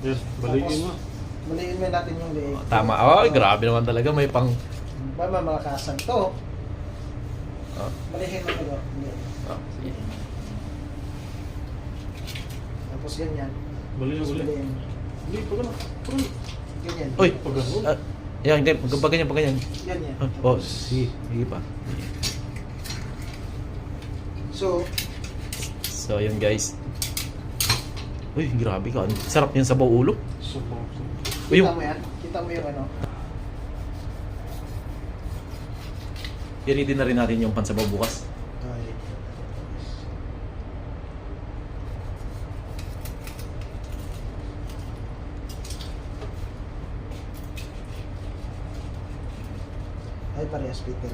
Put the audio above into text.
Yes, balikin mo. Balikin mo natin yung leeg. Tama. Oh, grabe naman talaga. May pang... Ba, malakasan to. Oh. Balikin mo ito. Oh, sige. Tapos ganyan. Balikin, Tapos balikin. balikin. Hindi, pag ano. Ganyan. Uy! Pag ano. Yan, hindi. Pag ganyan, pag ganyan. Ganyan. Oh, sige. Sige pa. So, So, yun guys. Uy, grabe ka. Sarap yan sa ulo. Super. Uy, kita mo yan? Kita mo yung ano? i-ready na rin natin yung pansabaw bukas. Okay. Ay, parehas, Peter.